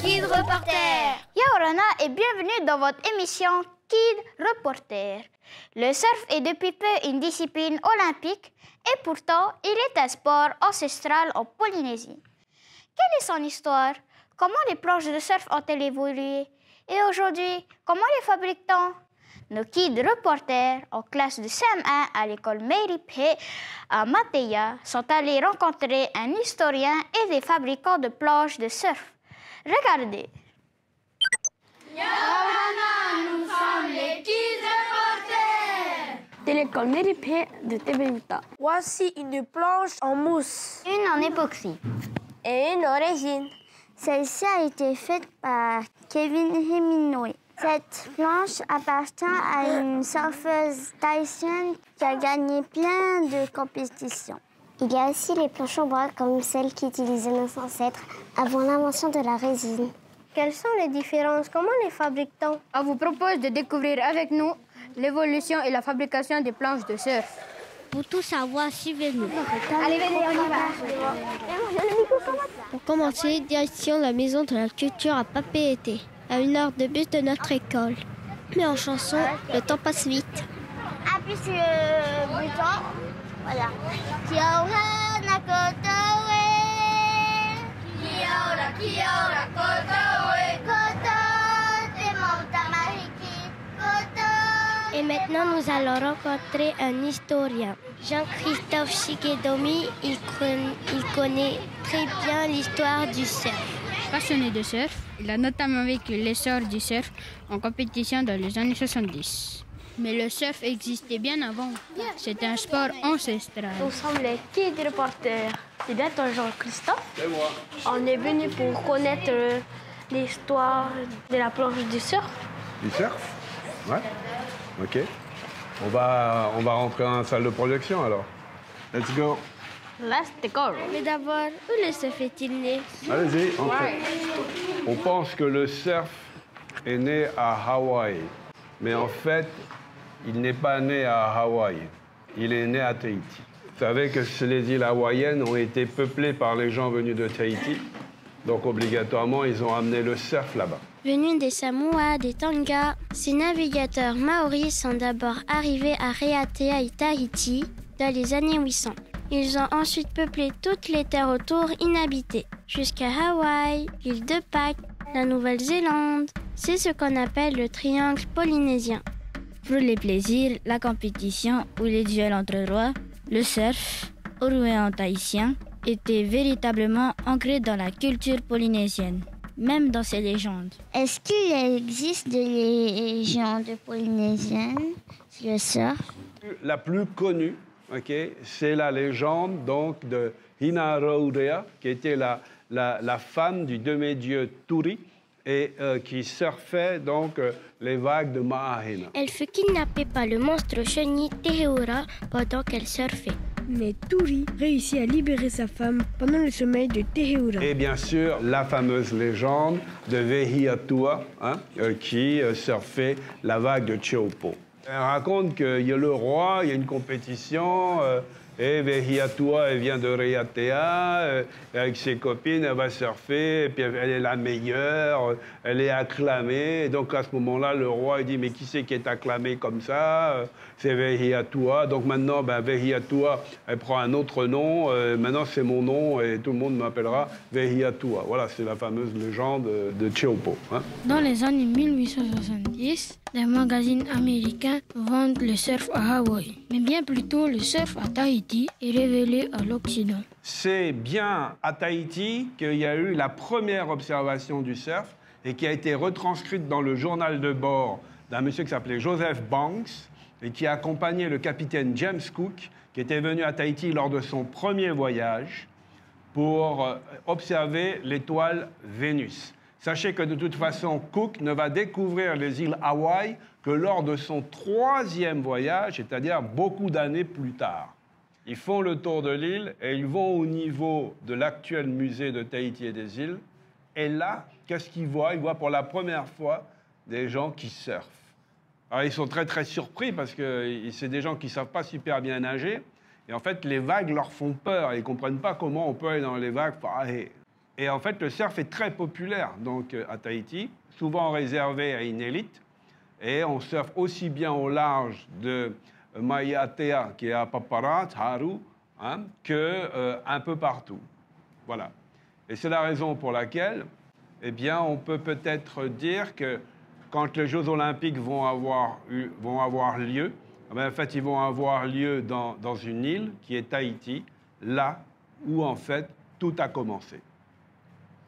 Kid Reporter. Yaorana et bienvenue dans votre émission Kid Reporter. Le surf est depuis peu une discipline olympique et pourtant il est un sport ancestral en Polynésie. Quelle est son histoire? Comment les planches de surf ont-elles évolué? Et aujourd'hui, comment les fabrique-t-on? Nos Kid Reporters en classe de CM1 à l'école Meiripe à Mateya sont allés rencontrer un historien et des fabricants de planches de surf. Regardez. Yaorana, nous sommes les Kid Reporters. De l'école Meiripe de Tebeuta. Voici une planche en mousse. Une en époxy. Et une en résine. Celle-ci a été faite par Kevin Hemingway. Cette planche appartient à une surfeuse tahitienne qui a gagné plein de compétitions. Il y a aussi les planches en bois comme celles qu'utilisaient nos ancêtres avant l'invention de la résine. Quelles sont les différences? Comment les fabrique-t-on? On vous propose de découvrir avec nous l'évolution et la fabrication des planches de surf. Pour tout savoir, suivez-nous. Allez, venez, on y va. Pour commencer, direction la maison de la culture à Papeete, à 1 heure de bus de notre école. Mais en chanson, le temps passe vite. Appuie sur le bouton. Voilà. Kiaora kotoe. Kiaora kotoe. Koto te mautamahiki. Koto. Et maintenant, nous allons rencontrer un historien. Jean-Christophe Shigedomi, il connaît très bien l'histoire du surf. Passionné de surf, il a notamment vécu l'essor du surf en compétition dans les années 70. Mais le surf existait bien avant. C'était un sport ancestral. Nous sommes les Kid Reporters. C'est bien toi, Jean-Christophe? C'est moi. On est venu pour connaître l'histoire de la planche du surf. Du surf? Ouais. Ok. On va rentrer dans la salle de projection alors. Let's go. Let's go. Mais d'abord, où le surf est-il né? Allez-y, entrez. On pense que le surf est né à Hawaï. Mais en fait, il n'est pas né à Hawaï. Il est né à Tahiti. Vous savez que les îles hawaïennes ont été peuplées par les gens venus de Tahiti. Donc, obligatoirement, ils ont amené le surf là-bas. Venus des Samoa, des Tonga, ces navigateurs maoris sont d'abord arrivés à Raiatea et Tahiti dans les années 800. Ils ont ensuite peuplé toutes les terres autour inhabitées, jusqu'à Hawaï, l'île de Pâques, la Nouvelle-Zélande. C'est ce qu'on appelle le triangle polynésien. Pour les plaisirs, la compétition ou les duels entre rois, le surf, oroué en tahitien, était véritablement ancré dans la culture polynésienne, même dans ses légendes. Est-ce qu'il existe des légendes polynésiennes sur le surf? La plus connue, c'est la légende donc, de Hinarourea, qui était la femme du demi-dieu Turi, et qui surfait donc les vagues de Mahahena. Elle fut kidnappée par le monstre chenille Teheura pendant qu'elle surfait. Mais Turi réussit à libérer sa femme pendant le sommeil de Teheura. Et bien sûr, la fameuse légende de Vehiatua, qui surfait la vague de Cheopo. Elle raconte qu'il y a le roi, il y a une compétition, et Vehiatua, elle vient de Raiatea, avec ses copines, elle va surfer, et puis elle est la meilleure, elle est acclamée. Et donc à ce moment-là, le roi il dit, mais qui c'est qui est acclamé comme ça? C'est Vehiatua. Donc maintenant, Vehiatua, elle prend un autre nom. Maintenant, c'est mon nom et tout le monde m'appellera Vehiatua. Voilà, c'est la fameuse légende de Cheopo. Dans les années 1870, les magazines américains vendent le surf à Hawaï. Mais bien plus tôt, le surf à Tahiti est révélé à l'Occident. C'est bien à Tahiti qu'il y a eu la première observation du surf et qui a été retranscrite dans le journal de bord d'un monsieur qui s'appelait Joseph Banks et qui a accompagné le capitaine James Cook, qui était venu à Tahiti lors de son premier voyage pour observer l'étoile Vénus. Sachez que de toute façon, Cook ne va découvrir les îles Hawaï que lors de son 3e voyage, c'est-à-dire beaucoup d'années plus tard. Ils font le tour de l'île et ils vont au niveau de l'actuel musée de Tahiti et des îles. Et là, qu'est-ce qu'ils voient? Ils voient pour la première fois des gens qui surfent. Alors, ils sont très, très surpris parce que c'est des gens qui ne savent pas super bien nager. Et en fait, les vagues leur font peur. Ils ne comprennent pas comment on peut aller dans les vagues. Et en fait, le surf est très populaire donc, à Tahiti, souvent réservé à une élite. Et on surfe aussi bien au large de Maiatea, qui est à Papara, Haru, hein, qu'un peu partout. Voilà. Et c'est la raison pour laquelle, eh bien, on peut peut-être dire que quand les Jeux Olympiques vont avoir lieu, eh bien, en fait, ils vont avoir lieu dans une île qui est Tahiti, là où, en fait, tout a commencé.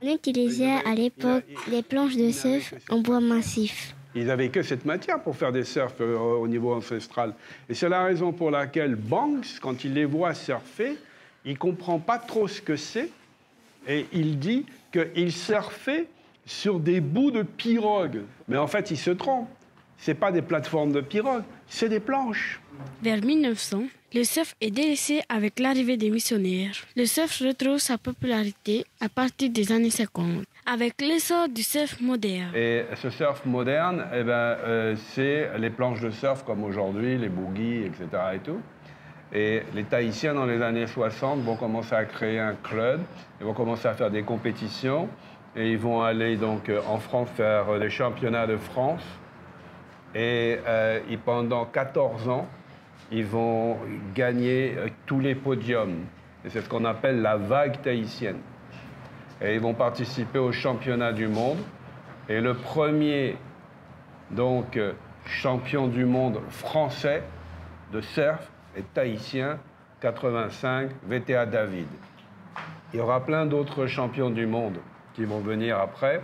On utilisait à l'époque des planches de surf en bois massif. Ils n'avaient que cette matière pour faire des surfs au niveau ancestral. Et c'est la raison pour laquelle Banks, quand il les voit surfer, il ne comprend pas trop ce que c'est. Et il dit qu'il surfait sur des bouts de pirogue. Mais en fait, il se trompe. Ce n'est pas des plateformes de pirogue, c'est des planches. Vers 1900, le surf est délaissé avec l'arrivée des missionnaires. Le surf retrouve sa popularité à partir des années 50, avec l'essor du surf moderne. Et ce surf moderne, eh ben, c'est les planches de surf comme aujourd'hui, les boogies, etc. Et tout. Et les Tahitiens, dans les années 60, vont commencer à créer un club, ils vont commencer à faire des compétitions, et ils vont aller donc en France faire les championnats de France. Et pendant 14 ans, ils vont gagner tous les podiums. Et c'est ce qu'on appelle la vague tahitienne. Et ils vont participer au championnat du monde. Et le premier donc, champion du monde français de surf est tahitien, 85, VTA David. Il y aura plein d'autres champions du monde qui vont venir après,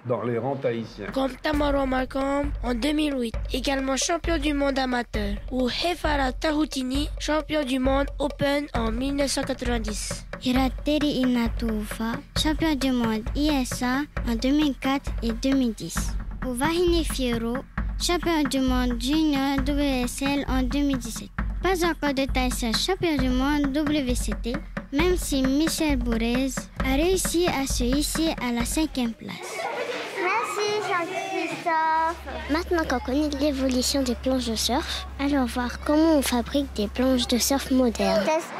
dans les rangs tahitiens. Comme Tamaro Malcolm en 2008, également champion du monde amateur, ou Hefara Tahutini, champion du monde Open en 1990. Hirateri Inatufa, champion du monde ISA en 2004 et 2010. Ou Vahine Fierro, champion du monde junior WSL en 2017. Pas encore de Tahitien champion du monde WCT, même si Michel Bourrez a réussi à se hisser à la 5e place. Merci Jean-Christophe. Maintenant qu'on connaît l'évolution des planches de surf, allons voir comment on fabrique des planches de surf modernes. Test.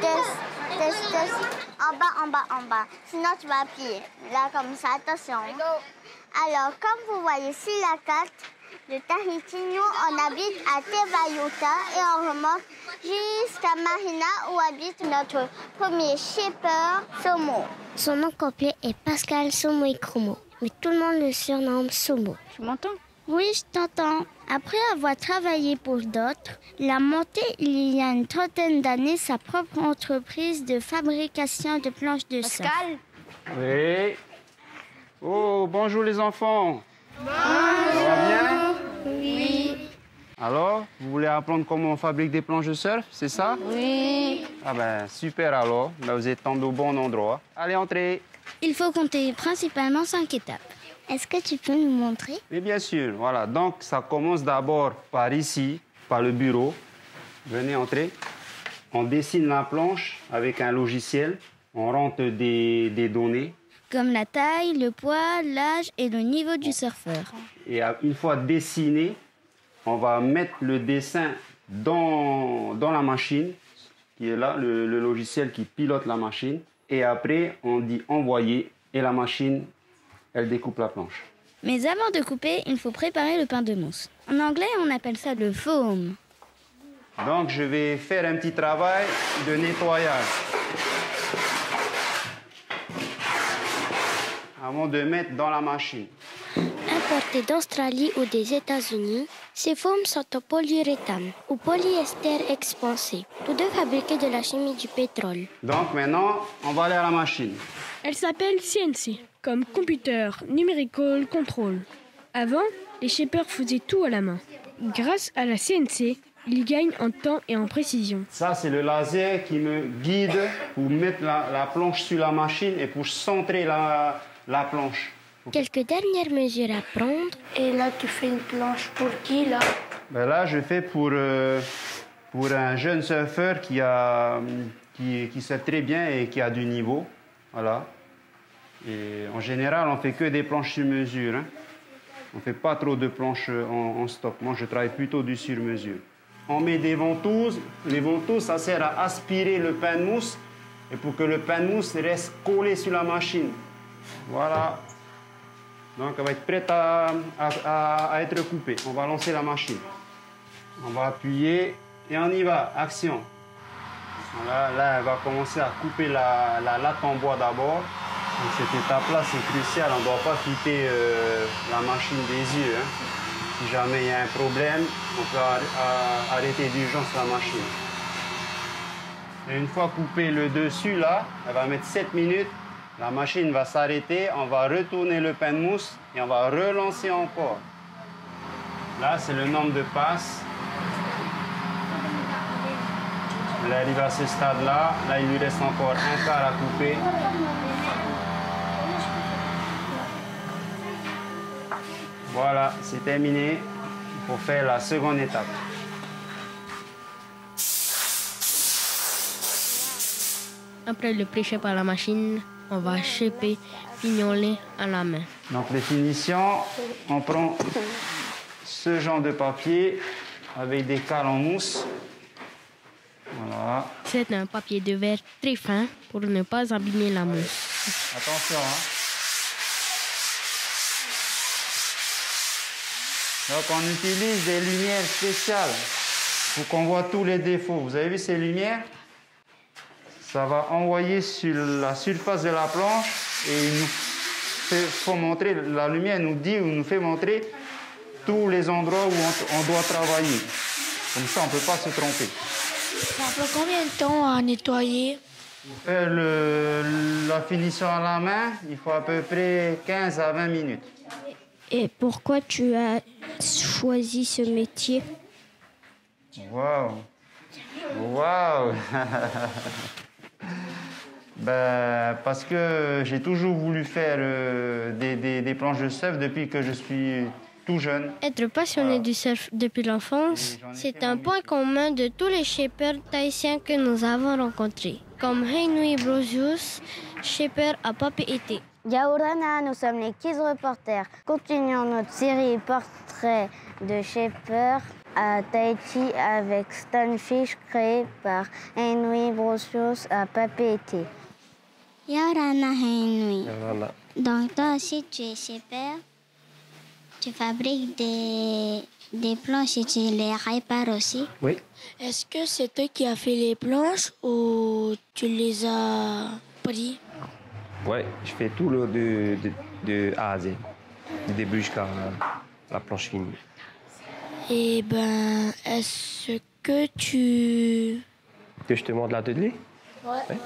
En bas. Sinon, tu vas plier. Là, comme ça, attention. Alors, comme vous voyez sur la carte de Tahiti, nous, on habite à Tebayuta et on remonte jusqu'à Marina où habite notre premier shipper, Somo. Son nom complet est Pascal Somo-Ikromo, mais tout le monde le surnomme Somo. Tu m'entends? Oui, je t'entends. Après avoir travaillé pour d'autres, il a monté il y a une trentaine d'années sa propre entreprise de fabrication de planches de surf. Pascal? Oui. Oh, bonjour les enfants. Bonjour. Ça va bien? Oui. Alors, vous voulez apprendre comment on fabrique des planches de surf, c'est ça? Oui. Ah ben, super alors. Ben, vous êtes tombé au bon endroit. Allez, entrez. Il faut compter principalement 5 étapes. Est-ce que tu peux nous montrer? Mais bien sûr, voilà. Donc, ça commence d'abord par ici, par le bureau. Venez entrer. On dessine la planche avec un logiciel. On rentre des données. Comme la taille, le poids, l'âge et le niveau du surfeur. Et une fois dessiné, on va mettre le dessin dans la machine, qui est là, le logiciel qui pilote la machine. Et après, on dit envoyer et la machine, elle découpe la planche. Mais avant de couper, il faut préparer le pain de mousse. En anglais, on appelle ça le foam. Donc, je vais faire un petit travail de nettoyage. Avant de mettre dans la machine. Importés d'Australie ou des États-Unis, ces foams sont en polyuréthane ou polyester expansé, tous deux fabriqués de la chimie du pétrole. Donc maintenant, on va aller à la machine. Elle s'appelle CNC, comme Computer Numerical Control. Avant, les shippers faisaient tout à la main. Grâce à la CNC, ils gagnent en temps et en précision. Ça, c'est le laser qui me guide pour mettre la planche sur la machine et pour centrer la planche. Quelques dernières mesures à prendre. Et là, tu fais une planche pour qui, là? Ben là, je fais pour un jeune surfeur qui surfe très bien et qui a du niveau. Voilà. Et en général, on ne fait que des planches sur mesure. Hein. On ne fait pas trop de planches en stock. Moi, je travaille plutôt du sur mesure. On met des ventouses. Les ventouses, ça sert à aspirer le pain de mousse et pour que le pain de mousse reste collé sur la machine. Voilà. Donc, elle va être prête à être coupée. On va lancer la machine. On va appuyer et on y va. Action. Voilà, là, elle va commencer à couper la latte en bois d'abord. Donc, cette étape-là, c'est crucial. On ne doit pas quitter la machine des yeux. Hein. Si jamais il y a un problème, on peut arrêter d'urgence la machine. Et une fois coupé le dessus, là, elle va mettre 7 minutes. La machine va s'arrêter, on va retourner le pain de mousse et on va relancer encore. Là, c'est le nombre de passes. Elle arrive à ce stade-là. Là, il lui reste encore un quart à couper. Voilà, c'est terminé. Il faut faire la seconde étape. Après le pré-shape à la machine, on va shaper, pignoler à la main. Donc les finitions, on prend ce genre de papier avec des cales en mousse. Voilà. C'est un papier de verre très fin pour ne pas abîmer la mousse. Attention, hein. Donc on utilise des lumières spéciales pour qu'on voit tous les défauts. Vous avez vu ces lumières? Ça va envoyer sur la surface de la planche et il nous faut montrer, la lumière nous dit ou nous fait montrer tous les endroits où on doit travailler. Comme ça, on ne peut pas se tromper. Ça prend combien de temps à nettoyer? Pour faire la finition à la main, il faut à peu près 15 à 20 minutes. Et pourquoi tu as choisi ce métier? Waouh! Waouh! Ben, parce que j'ai toujours voulu faire des planches de surf depuis que je suis tout jeune. Être passionné du surf depuis l'enfance, c'est un point commun de tous les shapers tahitiens que nous avons rencontrés, comme Heinui Brosius, shaper à Papeete. Yaourana, nous sommes les Kids Reporters. Continuons notre série portrait de shapers à Tahiti avec Stonefish créé par Heinui Brosius à Papeete. Yaourana Heinui. Voilà. Donc toi aussi tu es shaper, tu fabriques des planches et tu les répares aussi. Oui. Est-ce que c'est toi qui as fait les planches ou tu les as pris? Oui, je fais tout de A à Z, du début jusqu'à la planche finie. Eh ben, est-ce que tu... Que je te montre l'atelier? Ouais.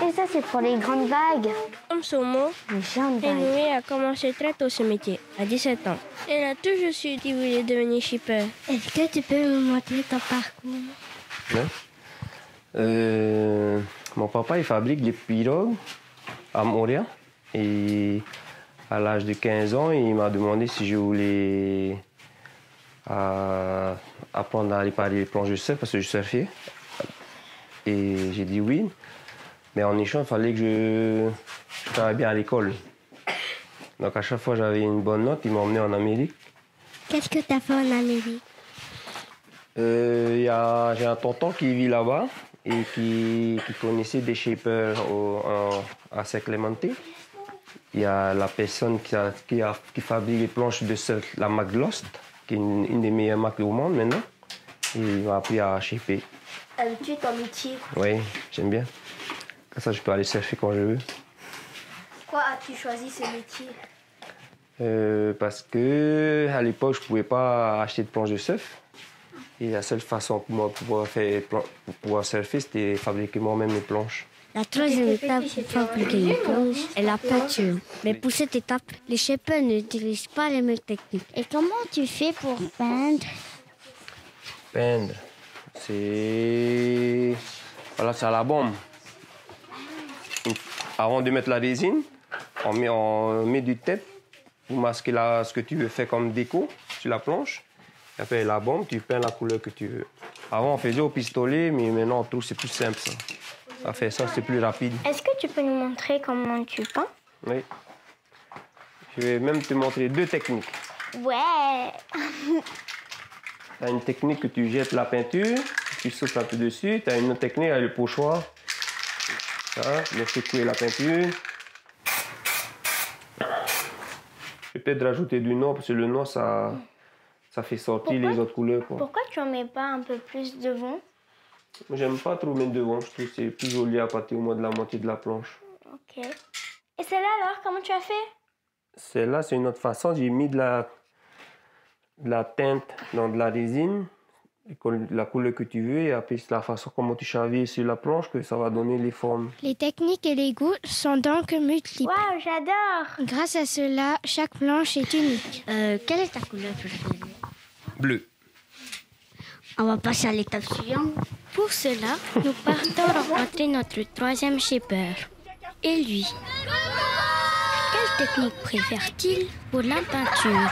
Et ça, c'est pour les grandes vagues. Comme son mot, Les grandes vagues. Heinui a commencé très tôt ce métier, à 17 ans. Elle a toujours su qu'il voulait devenir shipper. Est-ce que tu peux me montrer ton parcours? Ouais. Mon papa, il fabrique des pirogues à Montréal. Et à l'âge de 15 ans, il m'a demandé si je voulais apprendre à réparer les planches de surf parce que je surfais. Et j'ai dit oui. Mais en échange, il fallait que je travaille bien à l'école. Donc à chaque fois j'avais une bonne note, il m'a emmené en Amérique. Qu'est-ce que tu as fait en Amérique? J'ai un tonton qui vit là-bas et qui connaissait des shapers à Saint-Clemente. Il y a la personne qui fabrique les planches de surf, la marque Lost, qui est une des meilleures marques au monde maintenant. Et il m'a appris à shaper. Aimes-tu ton métier? Oui, j'aime bien. Comme ça, je peux aller surfer quand je veux. Pourquoi as-tu choisi ce métier? Parce que à l'époque, je ne pouvais pas acheter de planches de surf. Et la seule façon pour moi pour pouvoir surfer, c'était fabriquer moi-même mes planches. La troisième étape pour fabriquer les planches est la peinture. Mais pour cette étape, les shapers n'utilisent pas les mêmes techniques. Et comment tu fais pour peindre? Peindre, c'est à la bombe. Avant de mettre la résine, on met du tape pour masquer ce que tu veux faire comme déco sur la planche. Et après la bombe, tu peins la couleur que tu veux. Avant, on faisait au pistolet, mais maintenant, c'est plus simple. Ça. À faire ça, c'est plus rapide. Est-ce que tu peux nous montrer comment tu peins? Oui. Je vais même te montrer deux techniques. Ouais. Tu as une technique que tu jettes la peinture, tu souffles un peu dessus. Tu as une autre technique avec le pochoir. Ça, laisse couler la peinture. peut-être rajouter du noir, parce que le noir, ça fait sortir les autres couleurs, quoi. Pourquoi tu en mets pas un peu plus devant? Moi, j'aime pas trop mettre devant. Je trouve que c'est plus joli à partir au moins de la moitié de la planche. Ok. Et celle-là, alors, comment tu as fait? Celle-là, c'est une autre façon. J'ai mis de la teinte dans de la résine, la couleur que tu veux, et après, c'est la façon comment tu chavies sur la planche que ça va donner les formes. Les techniques et les goûts sont donc multiples. Waouh, j'adore! Grâce à cela, chaque planche est unique. Quelle est ta couleur préférée? Bleu. On va passer à l'étape suivante. Pour cela, nous partons rencontrer notre troisième shaper. Et lui? Quelle technique préfère-t-il pour la peinture?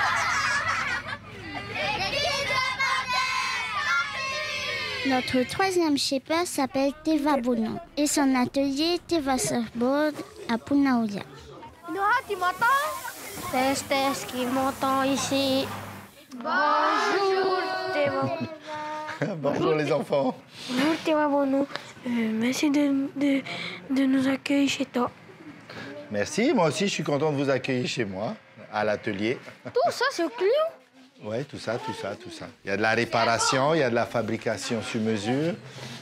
Notre troisième shaper s'appelle Teva Bono et son atelier Teva Surfboard à Punaouia. Noah, tu m'entends? Test, qui m'entend ici. Bonjour, Teva. Bonjour les enfants. Bonjour Teva Bono. Merci de nous accueillir chez toi. Merci, moi aussi je suis content de vous accueillir chez moi, à l'atelier. Tout ça, c'est au client? Oui, tout ça. Il y a de la réparation, il y a de la fabrication sur mesure.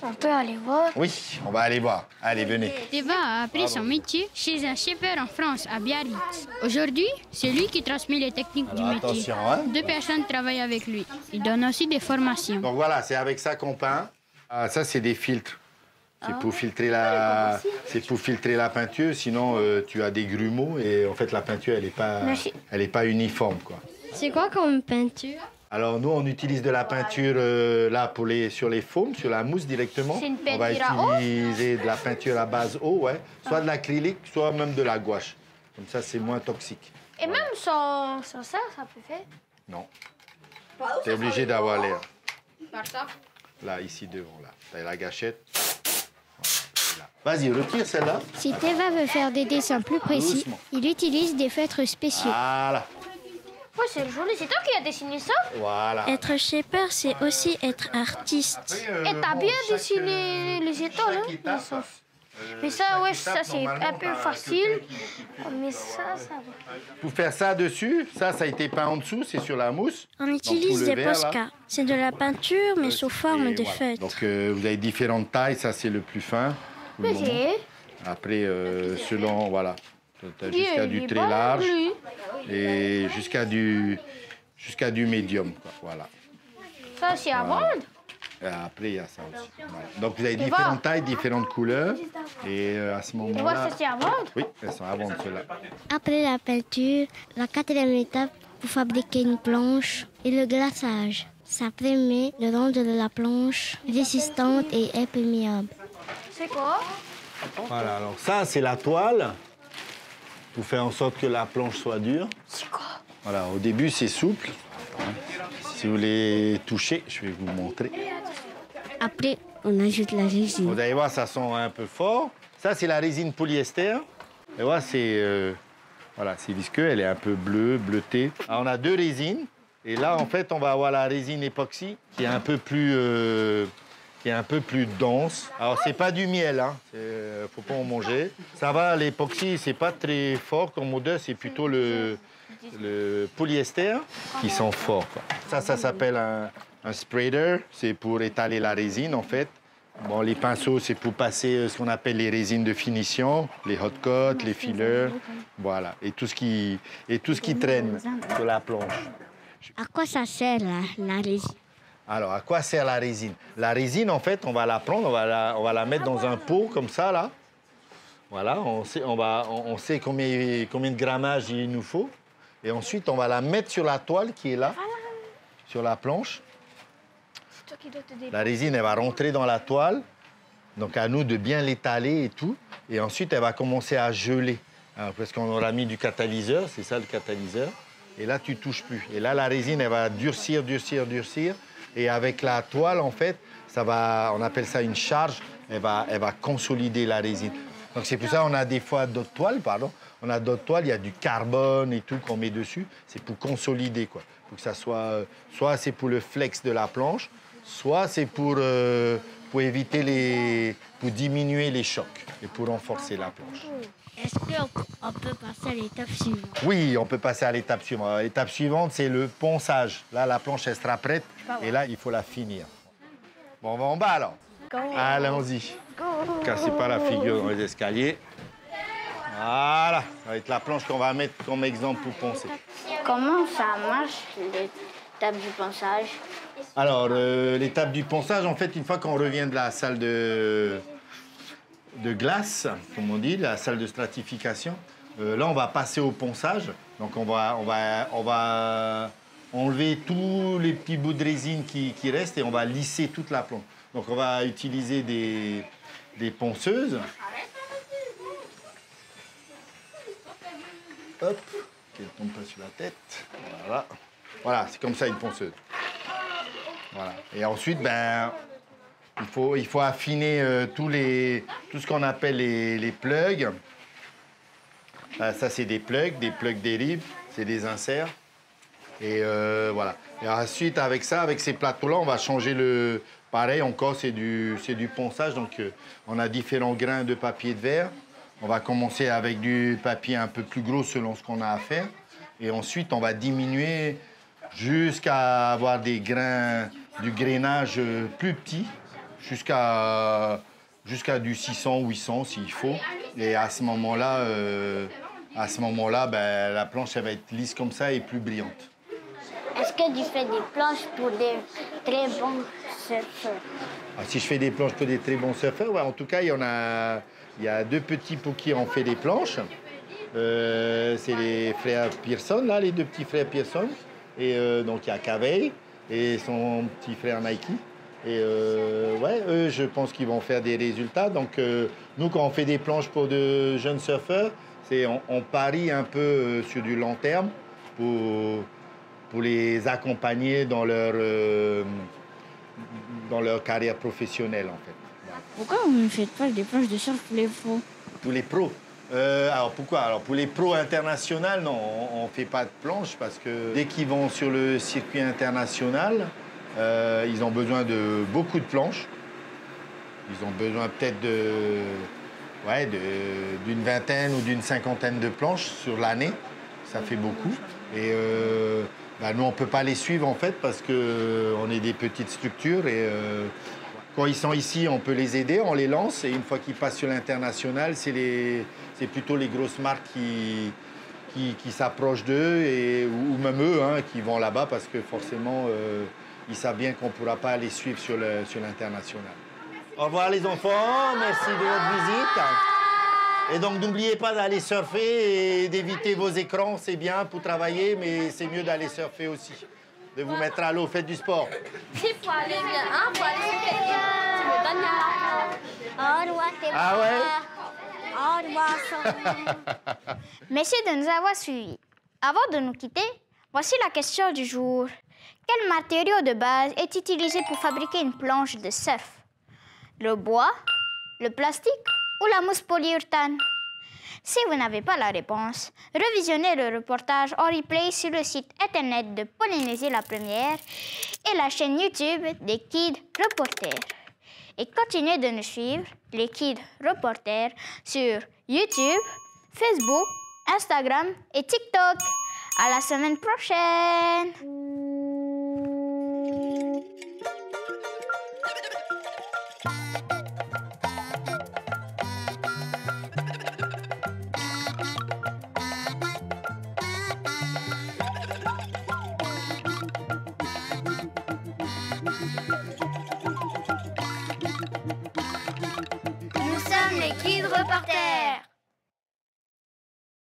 On peut aller voir? Oui, on va aller voir. Allez, venez. Teva a appris son métier chez un shaper en France, à Biarritz. Aujourd'hui, c'est lui qui transmet les techniques du métier. Attention, hein? 2 personnes travaillent avec lui. Il donne aussi des formations. Donc voilà, c'est avec ça qu'on peint. Ah, ça, c'est des filtres. C'est pour filtrer la peinture, sinon tu as des grumeaux et en fait la peinture elle est pas uniforme, quoi. C'est quoi comme peinture? Alors nous on utilise de la peinture là sur les faumes, sur la mousse directement. C'est une On va peinture à eau? utiliser de la peinture à base eau, ouais, soit de l'acrylique, soit même de la gouache. Comme ça c'est moins toxique. Et même sans ça, ça peut faire? Non. T'es obligé d'avoir l'air. Par ça? Là, ici devant, là. T'as la gâchette. Vas-y, retire celle-là. Si Teva veut faire des dessins plus précis, Doucement. il utilise des feutres spéciaux. Voilà. Ouais, c'est joli. C'est toi qui as dessiné ça? Voilà. Être shaper, c'est aussi être artiste. Et t'as bien dessiné les étoiles, hein? Mais ça, ouais, ça c'est un peu facile. Mais ça va. Pour faire ça dessus, ça a été peint en dessous, c'est sur la mousse. On Donc, utilise pour le des verre, là. Posca. C'est de la peinture, mais sous forme Et de voilà. feutre. Donc vous avez différentes tailles, ça c'est le plus fin. pour le moment. Après, selon, voilà, t'as jusqu'à du très large et jusqu'à du médium, quoi, voilà. Ça, c'est à vendre? Et après, il y a ça aussi. Voilà. Donc, vous avez différentes tailles, différentes couleurs. Et à ce moment-là... Tu vois, ça, c'est à vendre? Oui, elles sont à vendre, ceux-là. Après la peinture, la quatrième étape pour fabriquer une planche est le glaçage. Ça permet de rendre la planche résistante et imperméable. C'est quoi? Voilà, alors ça, c'est la toile pour faire en sorte que la planche soit dure. C'est quoi? Voilà, au début, c'est souple. Si vous voulez toucher, je vais vous montrer. Après, on ajoute la résine. Vous allez voir, ça sent un peu fort. Ça, c'est la résine polyester. Et voilà, c'est visqueux, elle est un peu bleutée. Alors, on a deux résines. Et là, en fait, on va avoir la résine époxy qui est un peu plus dense. Alors, c'est pas du miel, hein. Faut pas en manger. Ça va, l'époxy, c'est pas très fort comme odeur, c'est plutôt le polyester qui sent fort, quoi. Ça s'appelle un spreader. C'est pour étaler la résine, en fait. Bon, les pinceaux, c'est pour passer ce qu'on appelle les résines de finition, les hot coats, les fillers, voilà. Et tout ce qui traîne sur la planche. À quoi ça sert la résine? Alors, à quoi sert la résine? La résine, en fait, on va la prendre, on va la mettre dans un pot comme ça, là. Voilà, on sait combien de grammage il nous faut. Et ensuite, on va la mettre sur la toile qui est là, sur la planche. La résine, elle va rentrer dans la toile. Donc, à nous de bien l'étaler et tout. Et ensuite, elle va commencer à geler. Alors, parce qu'on aura mis du catalyseur, c'est ça le catalyseur. Et là, tu touches plus. Et là, la résine, elle va durcir. Et avec la toile, en fait, on appelle ça une charge. Elle va consolider la résine. Donc, c'est pour ça qu'on a des fois d'autres toiles, On a d'autres toiles, il y a du carbone et tout qu'on met dessus. C'est pour consolider, quoi. Pour que ça soit c'est pour le flex de la planche, soit c'est pour éviter pour diminuer les chocs et pour renforcer la planche. Est-ce qu'on peut passer à l'étape suivante? Oui, on peut passer à l'étape suivante. L'étape suivante, c'est le ponçage. Là, la planche, elle sera prête. Et là, il faut la finir. Bon, on va en bas, alors. Allons-y. Cassez pas la figure dans les escaliers. Voilà. Ça va être la planche qu'on va mettre comme exemple pour poncer. Comment ça marche, l'étape du ponçage? Alors, l'étape du ponçage, en fait, une fois qu'on revient de la salle de glace, comme on dit, la salle de stratification, là, on va passer au ponçage. Donc, on va enlever tous les petits bouts de résine qui restent et on va lisser toute la planche. Donc, on va utiliser des ponceuses. Hop, qu'elle ne tombe pas sur la tête. Voilà. Voilà, c'est comme ça une ponceuse. Voilà. Et ensuite, ben, il faut affiner tout ce qu'on appelle les plugs. Ça, c'est des plugs dérivés, c'est des inserts. Et voilà. Et ensuite, avec ces plateaux-là, on va changer le... Pareil, encore, c'est du ponçage. Donc, on a différents grains de papier de verre. On va commencer avec du papier un peu plus gros selon ce qu'on a à faire. Et ensuite, on va diminuer jusqu'à avoir du grainage plus petit, jusqu'à du 600, 800 s'il faut. Et à ce moment-là, ben, la planche elle va être lisse comme ça et plus brillante. Est-ce que tu fais des planches pour des très bons surfeurs? Si je fais des planches pour des très bons surfeurs, ouais, en tout cas, il y a deux petits pour qui on fait des planches. C'est les frères Pearson, là, les deux petits frères Pearson. Et donc, il y a Cavey et son petit frère Nike. Et ouais, eux, je pense qu'ils vont faire des résultats. Donc, nous, quand on fait des planches pour de jeunes surfeurs, on parie un peu sur du long terme pour les accompagner dans leur carrière professionnelle, en fait. Pourquoi vous ne faites pas des planches de surf pour les pros? Pour les pros? Alors pourquoi? Alors pour les pros internationaux, non, on ne fait pas de planches parce que dès qu'ils vont sur le circuit international, ils ont besoin de beaucoup de planches. Ils ont besoin peut-être d'une vingtaine ou d'une cinquantaine de planches sur l'année. Ça fait beaucoup. Et nous, on ne peut pas les suivre en fait parce qu'on est des petites structures et quand ils sont ici, on peut les aider, on les lance et une fois qu'ils passent sur l'international, c'est plutôt les grosses marques qui s'approchent d'eux ou même eux qui vont là-bas parce que forcément, ils savent bien qu'on ne pourra pas les suivre sur l'international. Au revoir les enfants, merci de votre visite. Et donc n'oubliez pas d'aller surfer et d'éviter vos écrans, c'est bien pour travailler, mais c'est mieux d'aller surfer aussi. De vous mettre à l'eau, faites du sport. Ah ouais? Merci de nous avoir suivis. Avant de nous quitter, voici la question du jour. Quel matériau de base est utilisé pour fabriquer une planche de surf? Le bois, le plastique ou la mousse polyuréthane? Si vous n'avez pas la réponse, revisionnez le reportage en replay sur le site internet de Polynésie la Première et la chaîne YouTube des Kids Reporters. Et continuez de nous suivre, les Kids Reporters, sur YouTube, Facebook, Instagram et TikTok. À la semaine prochaine! Nous sommes les Kids Reporters.